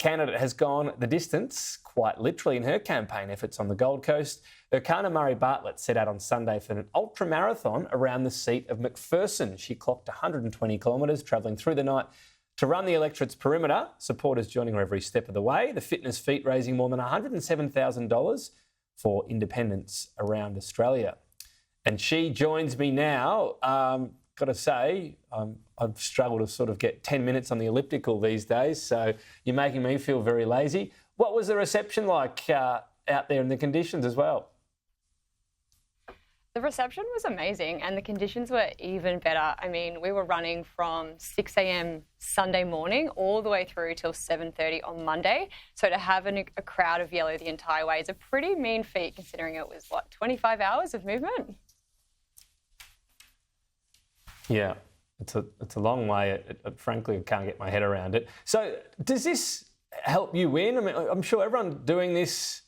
candidate has gone the distance, quite literally, in her campaign efforts on the Gold Coast. Erchana Murray-Bartlett set out on Sunday for an ultra-marathon around the seat of McPherson. She clocked 120 kilometres, travelling through the night to run the electorate's perimeter. Supporters joining her every step of the way. The fitness feat raising more than $107,000 for independents around Australia. And she joins me now. Got to say, I've struggled to sort of get 10 minutes on the elliptical these days, so you're making me feel very lazy. What was the reception like out there in the conditions as well? The reception was amazing and the conditions were even better. I mean, we were running from 6 a.m. Sunday morning all the way through till 7:30 on Monday. So to have a crowd of yellow the entire way is a pretty mean feat, considering it was, 25 hours of movement? Yeah, it's a long way. Frankly, I can't get my head around it. So does this help you win? I mean, I'm sure everyone doing this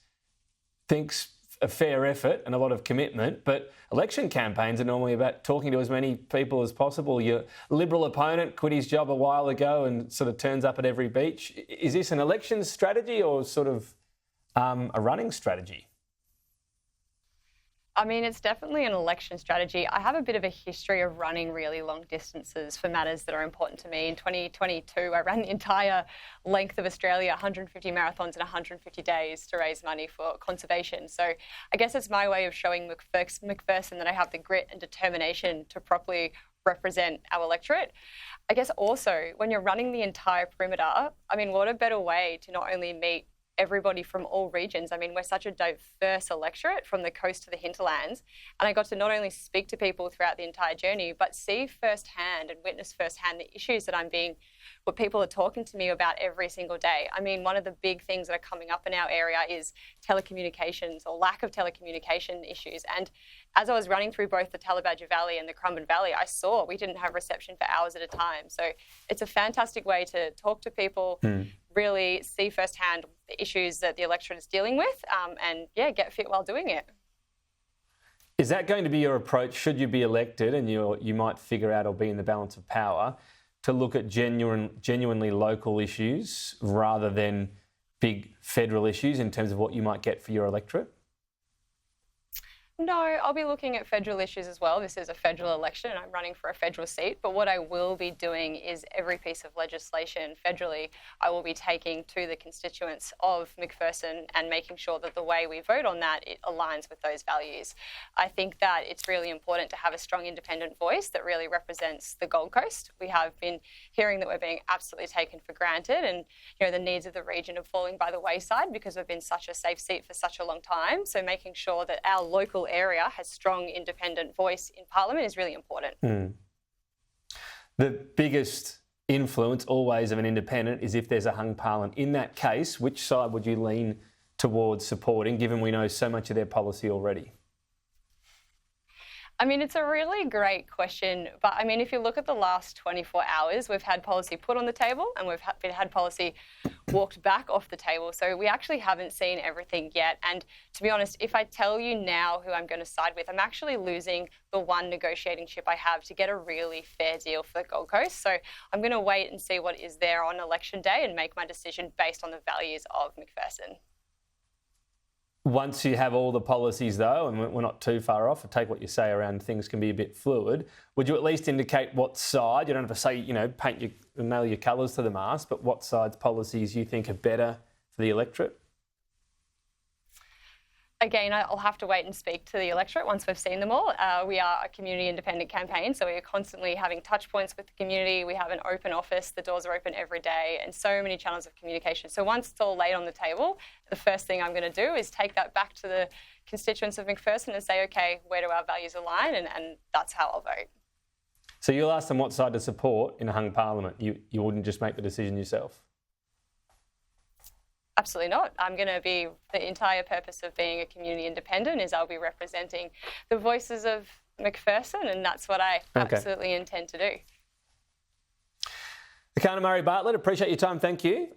thinks a fair effort and a lot of commitment, but election campaigns are normally about talking to as many people as possible. Your Liberal opponent quit his job a while ago and sort of turns up at every beach. Is this an election strategy or sort of a running strategy? I mean, it's definitely an election strategy. I have a bit of a history of running really long distances for matters that are important to me. In 2022, I ran the entire length of Australia, 150 marathons in 150 days to raise money for conservation. So I guess it's my way of showing McPherson that I have the grit and determination to properly represent our electorate. I guess also, when you're running the entire perimeter, I mean, what a better way to not only meet everybody from all regions. I mean, we're such a diverse electorate from the coast to the hinterlands. And I got to not only speak to people throughout the entire journey, but see firsthand and witness firsthand the issues that what people are talking to me about every single day. I mean, one of the big things that are coming up in our area is telecommunications or lack of telecommunication issues. And as I was running through both the Tallebadger Valley and the Currumbin Valley, I saw we didn't have reception for hours at a time. So it's a fantastic way to talk to people, really see firsthand the issues that the electorate is dealing with, and get fit while doing it. Is that going to be your approach should you be elected and you might figure out or be in the balance of power to look at genuinely local issues rather than big federal issues in terms of what you might get for your electorate? No, I'll be looking at federal issues as well. This is a federal election and I'm running for a federal seat. But what I will be doing is every piece of legislation federally, I will be taking to the constituents of McPherson and making sure that the way we vote on that, it aligns with those values. I think that it's really important to have a strong independent voice that really represents the Gold Coast. We have been hearing that we're being absolutely taken for granted and the needs of the region are falling by the wayside because we've been such a safe seat for such a long time. So making sure that our local area has strong independent voice in Parliament is really important. The biggest influence always of an independent is if there's a hung parliament. In that case, which side would you lean towards supporting, given we know so much of their policy already? I mean, it's a really great question. But I mean, if you look at the last 24 hours, we've had policy put on the table and we've had policy walked back off the table. So we actually haven't seen everything yet. And to be honest, if I tell you now who I'm going to side with, I'm actually losing the one negotiating chip I have to get a really fair deal for the Gold Coast. So I'm going to wait and see what is there on election day and make my decision based on the values of McPherson. Once you have all the policies, though, and we're not too far off, I take what you say around things can be a bit fluid, would you at least indicate what side, you don't have to say, nail your colours to the mast, but what side's policies you think are better for the electorate? Again, I'll have to wait and speak to the electorate once we've seen them all. We are a community independent campaign, so we are constantly having touch points with the community. We have an open office, the doors are open every day, and so many channels of communication. So once it's all laid on the table, the first thing I'm going to do is take that back to the constituents of McPherson and say, okay, where do our values align? And that's how I'll vote. So you'll ask them what side to support in a hung parliament. You wouldn't just make the decision yourself? Absolutely not. I'm going to be, the entire purpose of being a community independent is I'll be representing the voices of McPherson, and that's what I absolutely intend to do. Erchana Murray-Bartlett, appreciate your time. Thank you.